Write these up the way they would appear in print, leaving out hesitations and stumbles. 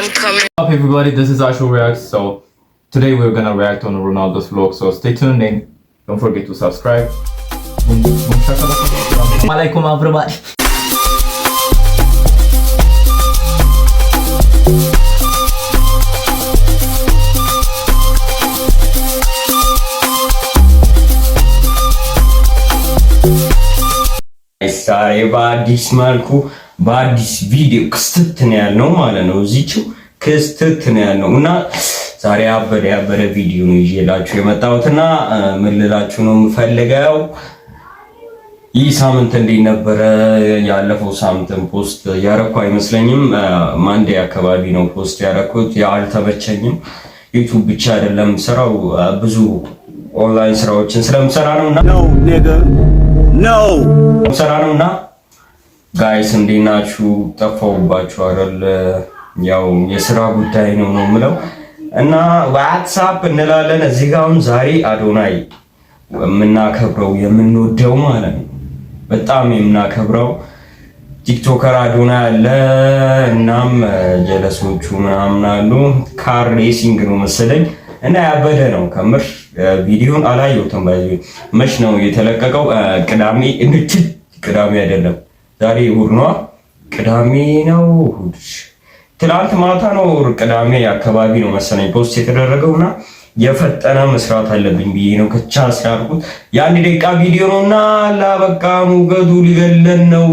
Up everybody, this is Ashu Reacts. So today we're gonna react on Ronaldo's vlog. So stay tuned and don't forget to subscribe. Assalamualaikum everybody. ዛሬ በአዲስ መልኩ በአዲስ ቪዲዮ ክስተት ነው ያለው ማለት ነው። እዚህው ክስተት ነው ያለው እና ዛሬ ያበደ ቪዲዮ ነው ይዤላችሁ የመጣሁትና ምን ልላችሁ ነው የምፈልገው፣ ይህ ሳምንት እንዴት ነበረ? ያለፈው ሳምንትን ፖስት ያረኩ አይመስለኝም። ማንዴ አካባቢ ነው ፖስት ያረኩት። አልተመቸኝም። ዩቲዩብ ብቻ አይደለም ስራው፣ ብዙ ኦንላይን ስራዎችን ስለምሰራ ነውና ሰራነውና ጋይስ እንዴት ናችሁ? ጠፋሁባችሁ አይደል? ያው የስራ ጉዳይ ነው የምለው እና ዋትስአፕ እንላለን። እዚህ ጋር አሁን ዛሬ አዶናይ የምናከብረው የምንወደው ማለት ነው በጣም የምናከብረው ቲክቶከር አዶናይ አለ። እናም ጀለሶቹ ምናምን አሉ። ካር ሬሲንግ ነው መሰለኝ እና ያበደ ነው ከምር። ቪዲዮን አላየሁትም። መች ነው የተለቀቀው? ቅዳሜ ቅዳሜ አይደለም ዛሬ እሑድ ነው። ቅዳሜ ነው እሑድ፣ ትላንት ማታ ነው ቅዳሜ አካባቢ ነው መሰለኝ ፖስት የተደረገውና የፈጠነ መስራት አለብኝ ብዬ ነው ከቻስ ያልኩት። የአንድ ደቂቃ ቪዲዮ ነውና ላበቃ ሙቀቱ ሊገለን ነው።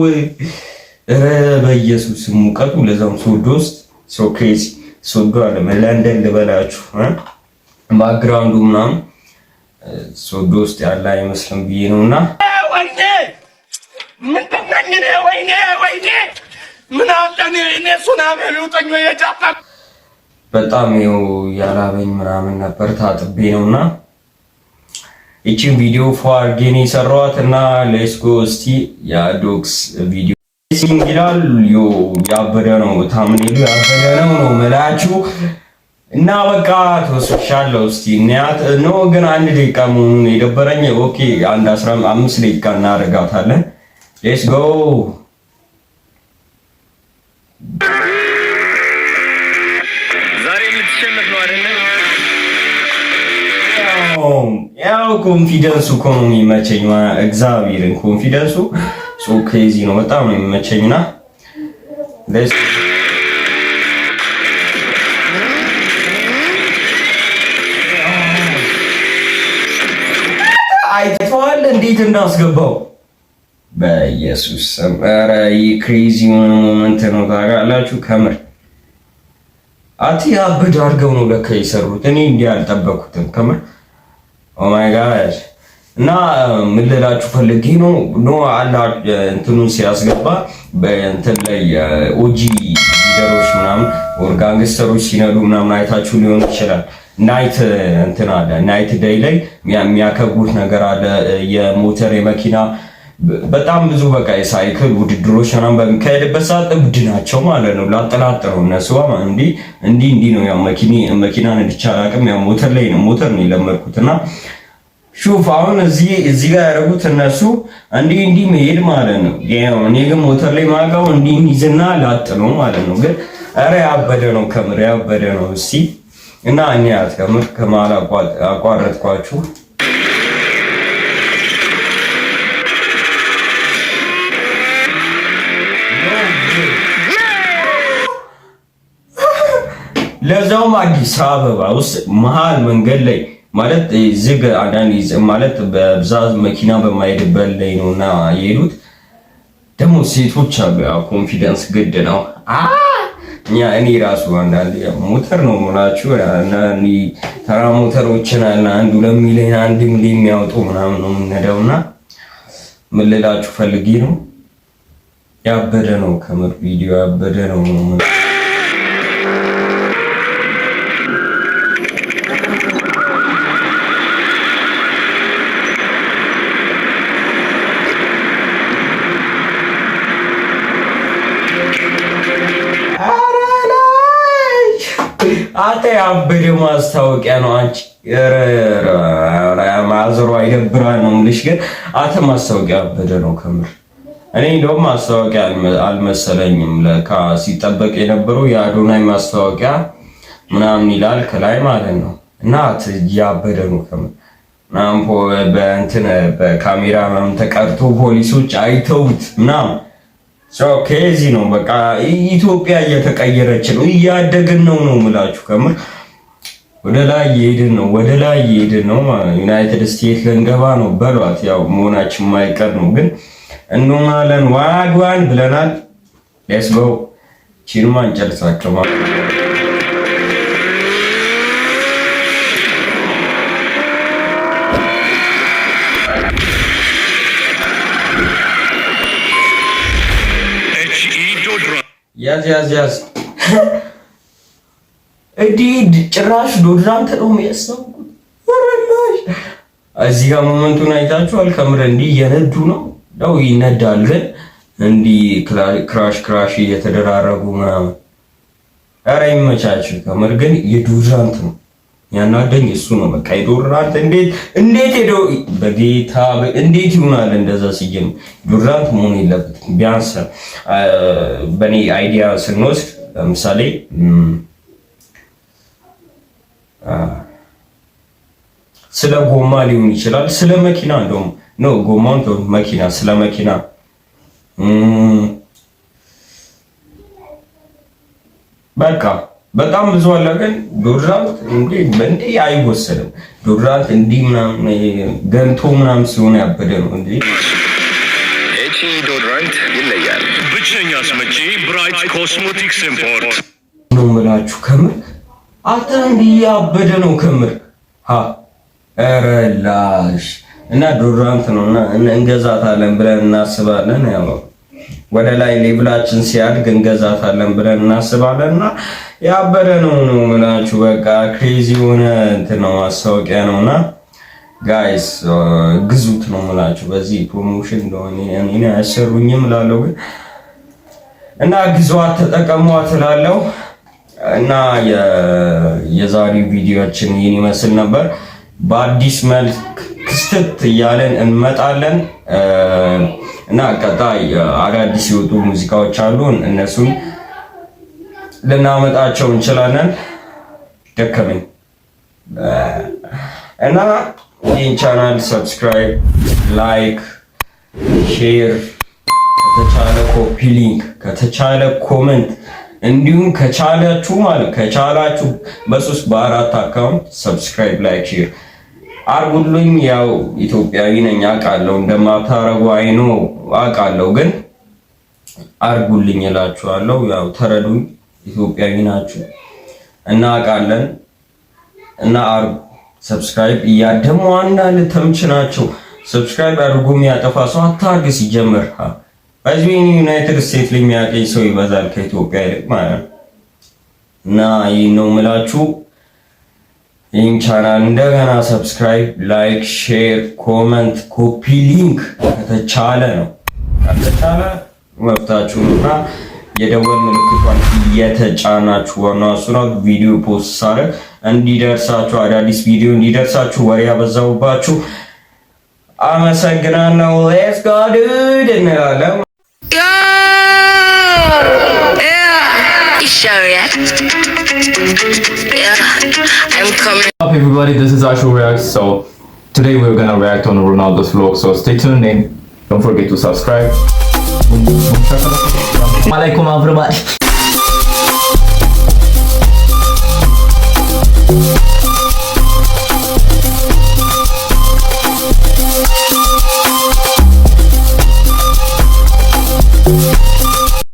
በኢየሱስ ሙቀቱ ለዛም ሶዶ ውስጥ ሶ ክሬዚ ሶዶ አለ ለንደን ልበላችሁ ባክግራውንዱ ምናምን ሶዶ ውስጥ ያለ አይመስልም ብዬ ነውና በጣም ይኸው ያላበኝ ምናምን ነበር ታጥቤ ነውና እቺን ቪዲዮ ፎርጌን የሰራኋት እና ሌትስ ጎ እስቲ የዶክስ ቪዲዮ ሲንግላል ያበደ ነው። ታምኔሉ ያበደ ነው መላችሁ እና በቃ ተወስሻለሁ። እስቲ እናያት ነው ግን አንድ ደቂቃ መሆኑን የደበረኝ። ኦኬ አንድ 15 ደቂቃ እናደርጋታለን። ሌትስ ጎ። ዛሬ ልትሸነፍ ነው አይደል? ያው ኮንፊደንሱ እኮ ነው የሚመቸኝ። እግዚአብሔርን ኮንፊደንሱ ሶ ክሬዚ ነው። በጣም ነው የሚመቸኝና ሌትስ አይተዋል እንዴት እንዳስገባው በኢየሱስ ስም። ኧረ ይሄ ክሬዚ ሞመንት ነው ታውቃላችሁ። ከምር አብድ አድርገው ነው ለካ የሰሩት። እኔ እንዲህ አልጠበኩትም ከምር። ኦ ማይ ጋድ። እና ምን ልላችሁ ፈልጌ ነው አላ እንትኑን ሲያስገባ በእንትን ላይ ኦጂ ሊደሮች ምናምን ኦርጋንግስተሮች ሲነዱ ምናምን አይታችሁ ሊሆን ይችላል። ናይት እንትን አለ ናይት ዴይ ላይ የሚያከብሩት ነገር አለ። የሞተር የመኪና በጣም ብዙ በቃ የሳይክል ውድድሮች ምናምን በሚካሄድበት ሰዓት እብድ ናቸው ማለት ነው። ላጠላጥረው እነሱ እንዲህ ነው። ያው መኪና ነድቼ አላውቅም። ያው ሞተር ነው የለመድኩትና ሹፍ አሁን እዚህ ጋር ያደረጉት እነሱ እንዲህ መሄድ ማለት ነው። እኔ ግን ሞተር ላይ ማውቀው እንዲህ ይዝና ላጥ ነው ማለት ነው። ግን ኧረ ያበደ ነው ከምር ያበደ ነው። እስቲ እና እኔ ከምር ከማል አቋረጥኳችሁ። ለዛውም አዲስ አበባ ውስጥ መሀል መንገድ ላይ ማለት ዝግ አንዳንድ ማለት በብዛት መኪና በማይሄድበት ላይ ነውና የሄዱት። ደግሞ ሴቶች አሉ። ያው ኮንፊደንስ ግድ ነው። እኔ ራሱ አንዳንዴ ሞተር ነው የምላችሁ እና ተራ ሞተሮችን አለ 1-2 ሚሊዮን 1 ሚሊዮን የሚያወጡ ምናምን ነው የምንሄደውና ምን ልላችሁ ፈልጌ ነው ያበደ ነው ከምር ቪዲዮ ያበደ ነው። አተ ያበደ ማስታወቂያ ነው። አንቺ ማዘሯ አይደብራ ነው የምልሽ። ግን አተ ማስታወቂያ ያበደ ነው ከምር እኔ እንደውም ማስታወቂያ አልመሰለኝም ለካ ሲጠበቅ የነበረው የአዶናይ ማስታወቂያ ምናምን ይላል ከላይ ማለት ነው። እና ያበደ ነው ምናምን በእንትን በካሜራ ምናምን ተቀርቶ ፖሊሶች አይተውት ምናምን ከዚህ ነው በቃ ኢትዮጵያ እየተቀየረች ነው፣ እያደግን ነው የምላችሁ ከምር ወደ ላይ እየሄድን ነው። ዩናይትድ ስቴትስ ልንገባ ነው በሏት። ያው መሆናችን የማይቀር ነው ግን እንሆናለን። ዋግዋን ብለናል። ሌትስ ጎ ቺርማ እንጨርሳቸው ማለት ነው። ያዝ እዲድ ጭራሽ ዶድራንት ነው የሚያስታውቁት። እዚህ ጋር ሞመንቱን አይታችኋል። ከምር እንዲህ እየነዱ ነው ይነዳል፣ ግን እንዲህ ክራሽ እየተደራረጉ ምናምን። ኧረ ይመቻችሁ። ከምር ግን የዶድራንት ነው ያናደኝ፣ እሱ ነው በቃ የዶድራንት እንዴት ሄዶ በጌታ እንዴት ይሆናል እንደዛ ሲጀም ዶድራንት መሆን የለበትም። ቢያንስ በኔ አይዲያ ስንወስድ ለምሳሌ ስለ ጎማ ሊሆን ይችላል፣ ስለ መኪና እንደውም ነው ጎማውን ተው መኪና ስለ መኪና በቃ በጣም ብዙ አለ። ግን ዶድራንት እንዴ አይወሰድም። ዶድራንት እንዲህ ምናምን ገንቶ ምናምን ሲሆን ያበደ ነው እንዴ። ኤቺ ዶድራንት ይለያል። ብቸኛ አስመጪ ብራይት ኮስሞቲክስ ኢምፖርት ነው የምላችሁ። ከምር አታ እንዲህ ያበደ ነው ከምር ላሽ እና ዶድራንት ነውና እንገዛታለን ብለን እናስባለን። ያው ወደ ላይ ሌብላችን ሲያድግ እንገዛታለን ብለን እናስባለንና ያበደ ነው የምላችሁ። በቃ ክሬዚ የሆነ እንትን ነው ማስታወቂያ ነውና ጋይስ ግዙት ነው የምላችሁ። በዚህ ፕሮሞሽን እንደሆነ እኔ አያሰሩኝም እላለሁ፣ ግን እና ግዟት ተጠቀሟት እላለሁ። እና የዛሬው ቪዲዮአችን ይህን ይመስል ነበር። በአዲስ መልክ ክስተት እያለን እንመጣለን እና ቀጣይ አዳዲስ የወጡ ሙዚቃዎች አሉ፣ እነሱን ልናመጣቸው እንችላለን። ደከመኝ እና ይህን ቻናል ሰብስክራይብ፣ ላይክ፣ ሼር፣ ከተቻለ ኮፒ ሊንክ፣ ከተቻለ ኮመንት እንዲሁም ከቻላችሁ በሶስት በአራት አካውንት ሰብስክራይብ፣ ላይክ፣ ሼር አርጉልኝ። ያው ኢትዮጵያዊ ነኝ አውቃለሁ፣ እንደማታረጉ አይኖ አውቃለሁ፣ ግን አርጉልኝ እላችኋለሁ። ያው ተረዱኝ፣ ኢትዮጵያዊ ናችሁ እና አውቃለን እና ሰብስክራይብ እያደሙ አንዳንድ ተምች ናቸው። ሰብስክራይብ አድርጎ የሚያጠፋ ሰው አታርግ ሲጀምር። በዚህ ዩናይትድ ስቴትስ ለሚያቀኝ ሰው ይበዛል ከኢትዮጵያ ይልቅ ማለት ነው። እና ይሄን ነው የምላችሁ። ይህን ቻናል እንደገና ሰብስክራይብ፣ ላይክ፣ ሼር፣ ኮመንት፣ ኮፒ ሊንክ ከተቻለ ነው ከተቻለ መብታችሁና የደወል ምልክቷን እየተጫናችሁ ዋናው እሱ ነው። ቪዲዮ ፖስት ሳደርግ እንዲደርሳችሁ አዳዲስ ቪዲዮ እንዲደርሳችሁ ወሬ ያበዛውባችሁ አመሰግናለሁ። ሌትስ ጎ ዱድ እንላለን። Up everybody, this is Ashu Reacts. So today we're gonna react on Ronaldo's vlog. So stay tuned and don't forget to subscribe. Assalamualaikum everybody.